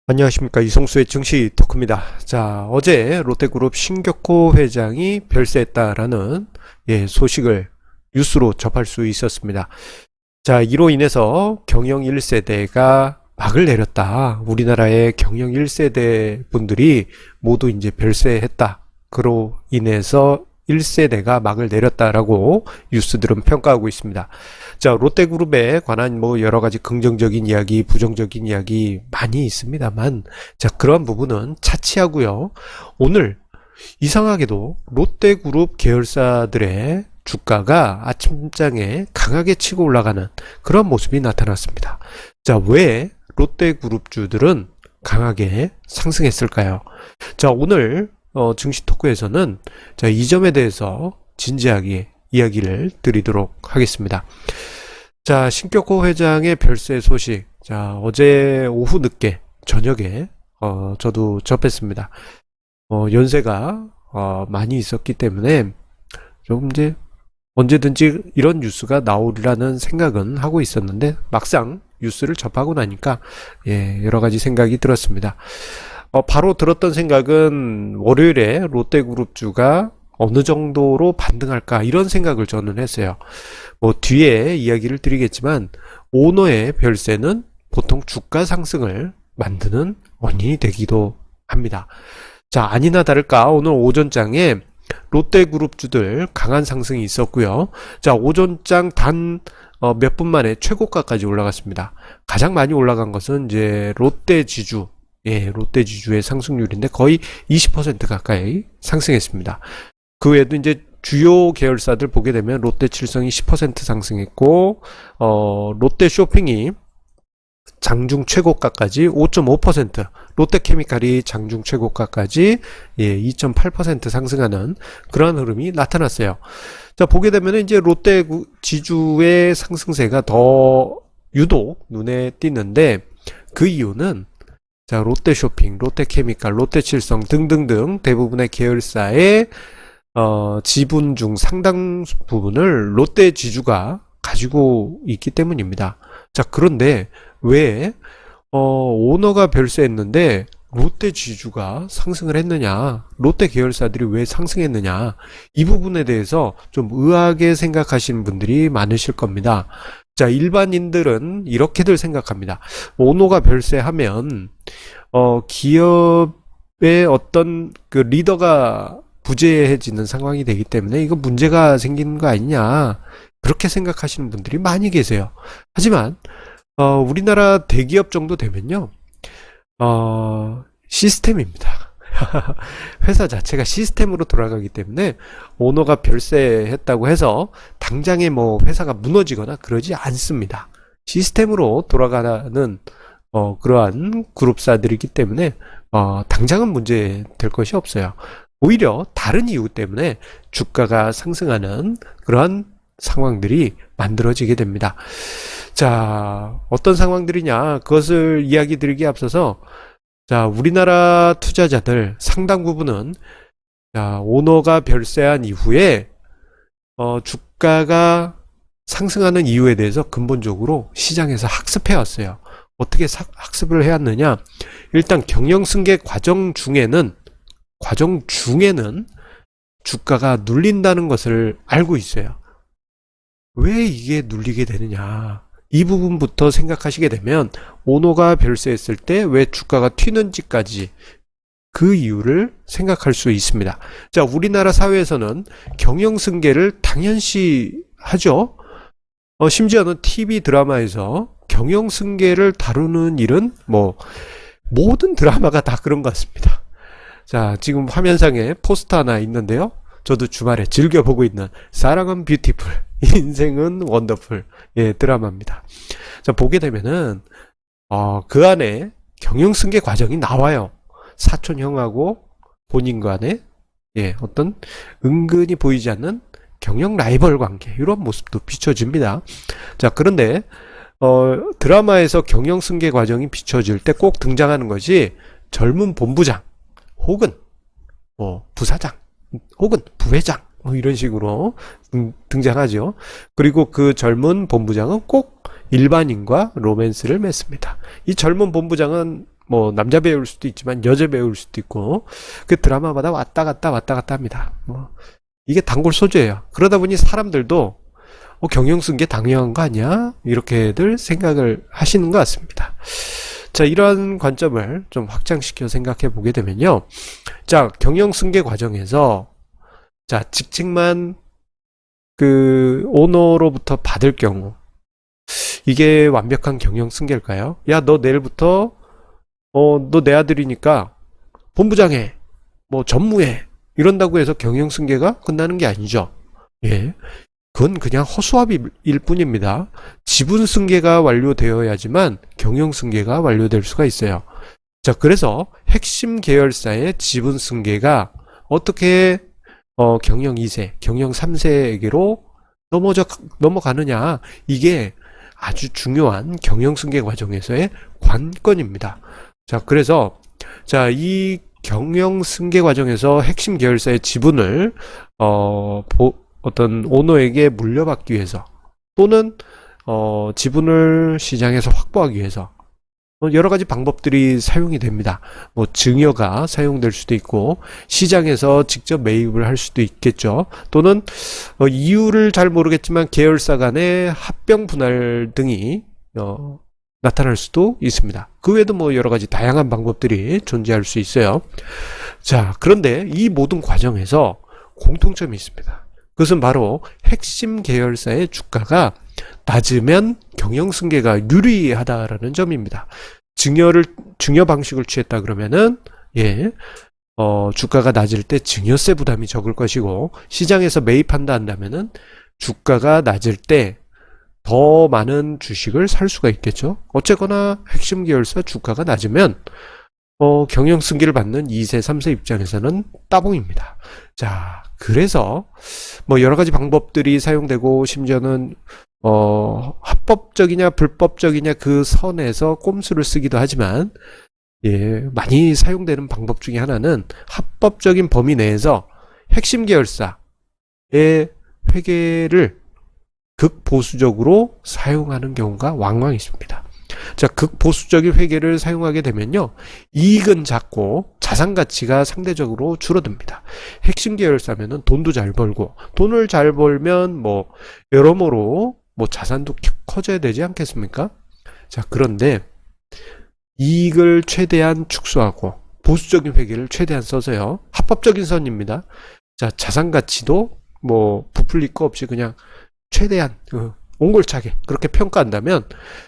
안녕하십니까, 이성수의 증시 토크입니다. 자, 어제 롯데그룹 신격호 회장이 별세했다라는 소식을 뉴스로 접할 수 있었습니다. 자, 이로 인해서 경영 1세대가 막을 내렸다. 우리나라의 경영 1세대 분들이 모두 이제 별세했다. 그로 인해서 1세대가 막을 내렸다라고 뉴스들은 평가하고 있습니다. 자, 롯데그룹에 관한 뭐 여러 가지 긍정적인 이야기, 부정적인 이야기 많이 있습니다만, 자, 그런 부분은 차치하고요. 오늘 이상하게도 롯데그룹 계열사들의 주가가 아침장에 강하게 치고 올라가는 그런 모습이 나타났습니다. 자, 왜 롯데그룹주들은 강하게 상승했을까요? 자, 오늘 증시 토크에서는 자, 이 점에 대해서 진지하게 이야기를 드리도록 하겠습니다. 자, 신격호 회장의 별세 소식. 자, 어제 오후 늦게 저녁에 저도 접했습니다. 연세가 많이 있었기 때문에 좀 이제 언제든지 이런 뉴스가 나오리라는 생각은 하고 있었는데 막상 뉴스를 접하고 나니까 여러 가지 생각이 들었습니다. 바로 들었던 생각은 월요일에 롯데그룹주가 어느 정도로 반등할까 이런 생각을 저는 했어요. 뭐 뒤에 이야기를 드리겠지만 오너의 별세는 보통 주가 상승을 만드는 원인이 되기도 합니다. 자, 아니나 다를까 오늘 오전장에 롯데그룹주들 강한 상승이 있었고요. 자, 오전장 단 몇 분 만에 최고가까지 올라갔습니다. 가장 많이 올라간 것은 이제 롯데지주, 롯데지주의 상승률인데 거의 20% 가까이 상승했습니다. 그 외에도 이제 주요 계열사들 보게 되면 롯데칠성이 10% 상승했고, 롯데쇼핑이 장중 최고가까지 5.5%, 롯데케미칼이 장중 최고가까지 2.8% 상승하는 그러한 흐름이 나타났어요. 자, 보게 되면 이제 롯데 지주의 상승세가 더 유독 눈에 띄는데 그 이유는 자, 롯데쇼핑, 롯데케미칼, 롯데칠성 등등등 대부분의 계열사의 지분 중 상당 부분을 롯데 지주가 가지고 있기 때문입니다. 자, 그런데 왜 오너가 별세했는데 롯데 지주가 상승을 했느냐, 롯데 계열사들이 왜 상승했느냐, 이 부분에 대해서 좀 의아하게 생각하시는 분들이 많으실 겁니다. 자, 일반인들은 이렇게들 생각합니다. 오너가 별세하면 기업의 어떤 그 리더가 부재해지는 상황이 되기 때문에 이거 문제가 생기는 거 아니냐, 그렇게 생각하시는 분들이 많이 계세요. 하지만 우리나라 대기업 정도 되면요, 시스템입니다. 회사 자체가 시스템으로 돌아가기 때문에 오너가 별세했다고 해서 당장에 뭐 회사가 무너지거나 그러지 않습니다. 시스템으로 돌아가는 그러한 그룹사들이기 때문에 당장은 문제 될 것이 없어요. 오히려 다른 이유 때문에 주가가 상승하는 그러한 상황들이 만들어지게 됩니다. 자, 어떤 상황들이냐, 그것을 이야기 드리기에 앞서서 자, 우리나라 투자자들 상당 부분은 자, 오너가 별세한 이후에 주가가 상승하는 이유에 대해서 근본적으로 시장에서 학습해 왔어요. 어떻게 학습을 해왔느냐, 일단 경영승계 과정 중에는 주가가 눌린다는 것을 알고 있어요. 왜 이게 눌리게 되느냐, 이 부분부터 생각하시게 되면 오너가 별세했을 때 왜 주가가 튀는지까지 그 이유를 생각할 수 있습니다. 자, 우리나라 사회에서는 경영승계를 당연시 하죠. 심지어는 TV 드라마에서 경영승계를 다루는 일은 뭐 모든 드라마가 다 그런 것 같습니다. 자, 지금 화면상에 포스터 하나 있는데요. 저도 주말에 즐겨보고 있는 사랑은 뷰티풀, 인생은 원더풀 드라마입니다. 자, 보게 되면은 그 안에 경영승계 과정이 나와요. 사촌 형하고 본인 간에 어떤 은근히 보이지 않는 경영 라이벌 관계, 이런 모습도 비춰집니다. 자, 그런데 드라마에서 경영승계 과정이 비춰질 때 꼭 등장하는 것이 젊은 본부장 혹은 부사장 혹은 부회장 이런 식으로 등장하죠. 그리고 그 젊은 본부장은 꼭 일반인과 로맨스를 맺습니다. 이 젊은 본부장은 뭐 남자 배우일 수도 있지만 여자 배우일 수도 있고 그 드라마마다 왔다 갔다 합니다. 뭐 이게 단골 소재예요. 그러다 보니 사람들도 경영 쓴 게 당연한 거 아니야? 이렇게들 생각을 하시는 것 같습니다. 자, 이러한 관점을 좀 확장시켜 생각해 보게 되면요. 자, 경영 승계 과정에서 자, 직책만 그 오너로부터 받을 경우 이게 완벽한 경영 승계일까요? 야, 너 내일부터 너 내 아들이니까 본부장해, 뭐 전무해 이런다고 해서 경영 승계가 끝나는 게 아니죠. 예. 그건 그냥 허수아비일 뿐입니다. 지분 승계가 완료되어야지만 경영 승계가 완료될 수가 있어요. 자, 그래서 핵심 계열사의 지분 승계가 어떻게 경영 2세, 경영 3세에게로 넘어가느냐, 이게 아주 중요한 경영 승계 과정에서의 관건입니다. 자, 그래서 자, 이 경영 승계 과정에서 핵심 계열사의 지분을 어떤 오너에게 물려받기 위해서 또는 지분을 시장에서 확보하기 위해서 여러 가지 방법들이 사용이 됩니다. 뭐 증여가 사용될 수도 있고 시장에서 직접 매입을 할 수도 있겠죠. 또는 이유를 잘 모르겠지만 계열사 간의 합병 분할 등이 나타날 수도 있습니다. 그 외에도 뭐 여러 가지 다양한 방법들이 존재할 수 있어요. 자, 그런데 이 모든 과정에서 공통점이 있습니다. 그것은 바로 핵심 계열사의 주가가 낮으면 경영 승계가 유리하다라는 점입니다. 증여 방식을 취했다 그러면은 주가가 낮을 때 증여세 부담이 적을 것이고 시장에서 매입한다 한다면은 주가가 낮을 때 더 많은 주식을 살 수가 있겠죠. 어쨌거나 핵심 계열사 주가가 낮으면 경영 승계를 받는 2세, 3세 입장에서는 따봉입니다. 자, 그래서 뭐 여러 가지 방법들이 사용되고 심지어는 합법적이냐 불법적이냐 그 선에서 꼼수를 쓰기도 하지만 많이 사용되는 방법 중에 하나는 합법적인 범위 내에서 핵심 계열사의 회계를 극보수적으로 사용하는 경우가 왕왕 있습니다. 자, 극보수적인 회계를 사용하게 되면요, 이익은 작고 자산 가치가 상대적으로 줄어듭니다. 핵심 계열사면은 돈도 잘 벌고, 돈을 잘 벌면 뭐 여러모로 뭐 자산도 커져야 되지 않겠습니까? 자, 그런데 이익을 최대한 축소하고 보수적인 회계를 최대한 써서요, 합법적인 선입니다. 자, 자산 가치도 뭐 부풀릴 거 없이 그냥 최대한 옹골차게 그렇게 평가한다면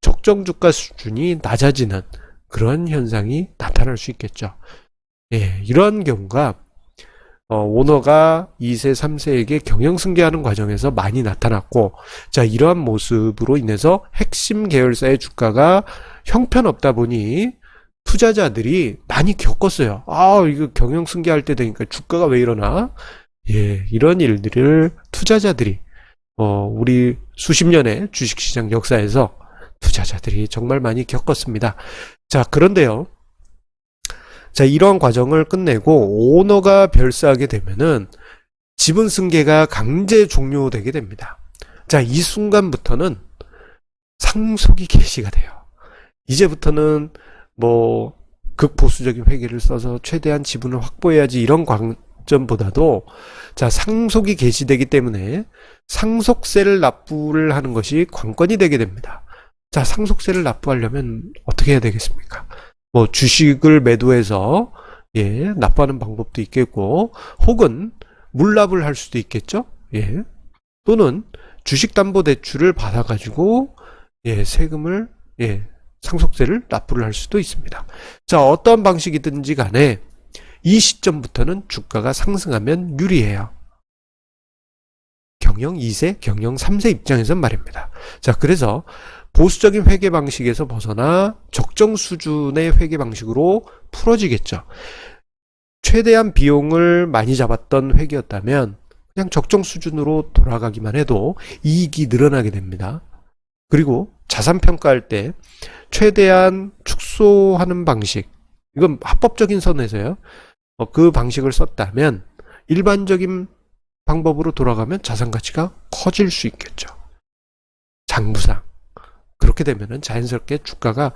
적정 주가 수준이 낮아지는 그런 현상이 나타날 수 있겠죠. 이러한 경우가 오너가 2세, 3세에게 경영 승계하는 과정에서 많이 나타났고, 자, 이러한 모습으로 인해서 핵심 계열사의 주가가 형편없다 보니 투자자들이 많이 겪었어요. 이거 경영 승계할 때 되니까 주가가 왜 이러나? 이런 일들을 투자자들이 우리 수십 년의 주식시장 역사에서 투자자들이 정말 많이 겪었습니다. 자, 그런데요. 자, 이러한 과정을 끝내고 오너가 별세하게 되면은 지분 승계가 강제 종료되게 됩니다. 자, 이 순간부터는 상속이 개시가 돼요. 이제부터는 뭐 극보수적인 회계를 써서 최대한 지분을 확보해야지 이런 관점보다도 자, 상속이 개시되기 때문에 상속세를 납부를 하는 것이 관건이 되게 됩니다. 자, 상속세를 납부하려면 어떻게 해야 되겠습니까? 뭐 주식을 매도해서 납부하는 방법도 있겠고, 혹은 물납을 할 수도 있겠죠. 또는 주식담보대출을 받아가지고 세금을 상속세를 납부를 할 수도 있습니다. 자, 어떤 방식이든지 간에 이 시점부터는 주가가 상승하면 유리해요. 경영 2세, 경영 3세 입장에선 말입니다. 자, 그래서 보수적인 회계 방식에서 벗어나 적정 수준의 회계 방식으로 풀어지겠죠. 최대한 비용을 많이 잡았던 회계였다면 그냥 적정 수준으로 돌아가기만 해도 이익이 늘어나게 됩니다. 그리고 자산 평가할 때 최대한 축소하는 방식, 이건 합법적인 선에서요. 그 방식을 썼다면 일반적인 방법으로 돌아가면 자산 가치가 커질 수 있겠죠. 장부상 그렇게 되면은 자연스럽게 주가가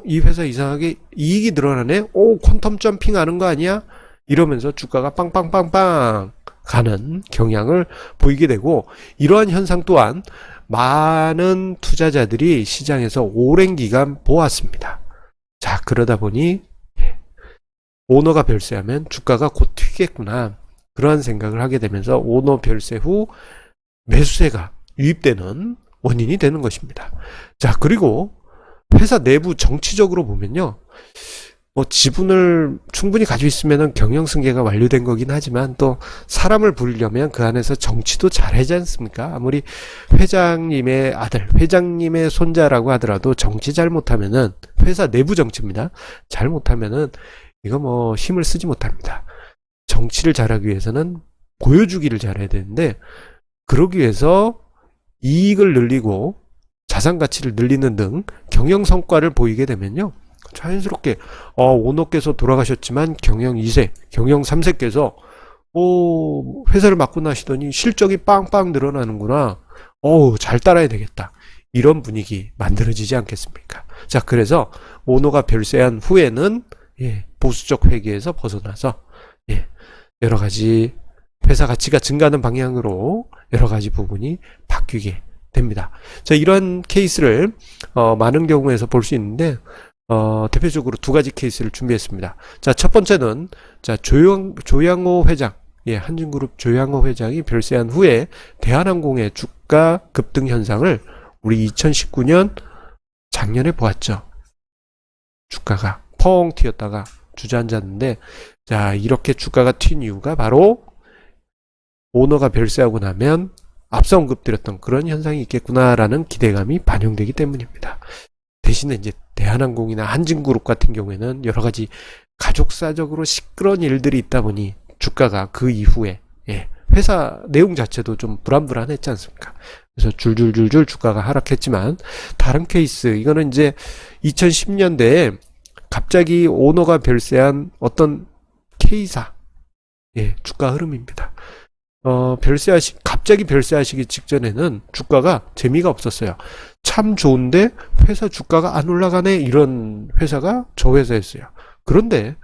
이 회사 이상하게 이익이 늘어나네? 퀀텀 점핑 하는 거 아니야? 이러면서 주가가 빵빵빵빵 가는 경향을 보이게 되고, 이러한 현상 또한 많은 투자자들이 시장에서 오랜 기간 보았습니다. 자, 그러다 보니 오너가 별세하면 주가가 곧 튀겠구나, 그러한 생각을 하게 되면서 오너 별세 후 매수세가 유입되는 원인이 되는 것입니다. 자, 그리고 회사 내부 정치적으로 보면요, 지분을 충분히 가지고 있으면 경영승계가 완료된 거긴 하지만, 또 사람을 부리려면 그 안에서 정치도 잘하지 않습니까? 아무리 회장님의 아들, 회장님의 손자라고 하더라도 정치 잘못하면은, 회사 내부 정치입니다, 잘못하면은 이거 힘을 쓰지 못합니다. 정치를 잘하기 위해서는 보여주기를 잘해야 되는데, 그러기 위해서 이익을 늘리고 자산 가치를 늘리는 등 경영 성과를 보이게 되면요, 자연스럽게 오너께서 돌아가셨지만 경영 2세, 경영 3세께서 회사를 맡고 나시더니 실적이 빵빵 늘어나는구나, 잘 따라야 되겠다, 이런 분위기 만들어지지 않겠습니까? 자, 그래서 오너가 별세한 후에는 보수적 회계에서 벗어나서 여러 가지 회사 가치가 증가하는 방향으로 여러 가지 부분이 바뀌게 됩니다. 자, 이러한 케이스를 많은 경우에서 볼 수 있는데, 대표적으로 두 가지 케이스를 준비했습니다. 자, 첫 번째는 조양호 회장, 한진그룹 조양호 회장이 별세한 후에 대한항공의 주가 급등 현상을 우리 2019년 작년에 보았죠. 주가가 펑 튀었다가 주저앉았는데, 자, 이렇게 주가가 튄 이유가 바로 오너가 별세하고 나면 앞서 언급드렸던 그런 현상이 있겠구나라는 기대감이 반영되기 때문입니다. 대신에 이제 대한항공이나 한진그룹 같은 경우에는 여러 가지 가족사적으로 시끄러운 일들이 있다 보니 주가가 그 이후에 회사 내용 자체도 좀 불안불안했지 않습니까? 그래서 줄줄줄줄 주가가 하락했지만, 다른 케이스, 이거는 이제 2010년대에 갑자기 오너가 별세한 어떤 K사 주가 흐름입니다. 갑자기 별세하시기 직전에는 주가가 재미가 없었어요. 참 좋은데 회사 주가가 안 올라가네, 이런 회사가 저 회사였어요. 그런데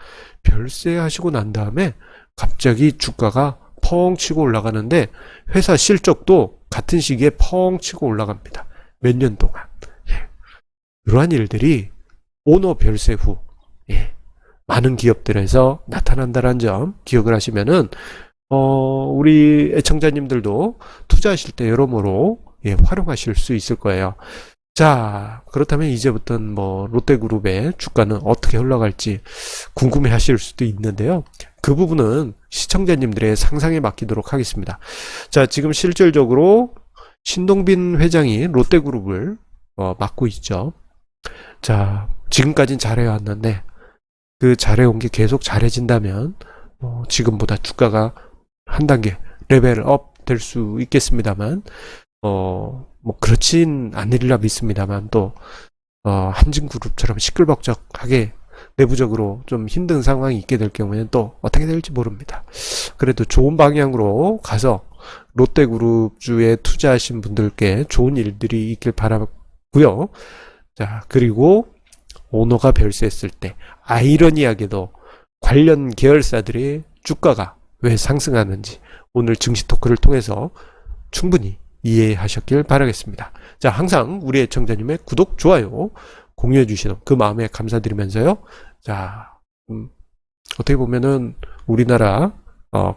별세하시고 난 다음에 갑자기 주가가 펑 치고 올라가는데, 회사 실적도 같은 시기에 펑 치고 올라갑니다. 몇 년 동안. 이러한 일들이 오너 별세 후 많은 기업들에서 나타난다는 점 기억을 하시면은, 우리 애청자님들도 투자하실 때 여러모로 활용하실 수 있을 거예요. 자, 그렇다면 이제부터는 롯데그룹의 주가는 어떻게 흘러갈지 궁금해 하실 수도 있는데요. 그 부분은 시청자님들의 상상에 맡기도록 하겠습니다. 자, 지금 실질적으로 신동빈 회장이 롯데그룹을 맡고 있죠. 자, 지금까지는 잘해왔는데, 그 잘해온 게 계속 잘해진다면 지금보다 주가가 한 단계 레벨업 될 수 있겠습니다만, 그렇진 않으리라 믿습니다만, 또 한진그룹처럼 시끌벅적하게 내부적으로 좀 힘든 상황이 있게 될 경우에는 또 어떻게 될지 모릅니다. 그래도 좋은 방향으로 가서 롯데그룹주에 투자하신 분들께 좋은 일들이 있길 바라고요. 자, 그리고 오너가 별세했을 때 아이러니하게도 관련 계열사들의 주가가 왜 상승하는지 오늘 증시 토크를 통해서 충분히 이해하셨길 바라겠습니다. 자, 항상 우리 애청자님의 구독, 좋아요, 공유해 주시는 그 마음에 감사드리면서요. 자, 어떻게 보면은 우리나라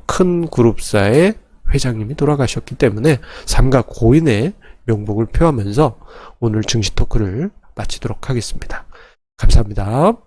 큰 그룹사의 회장님이 돌아가셨기 때문에 삼가 고인의 명복을 표하면서 오늘 증시 토크를 마치도록 하겠습니다. 감사합니다.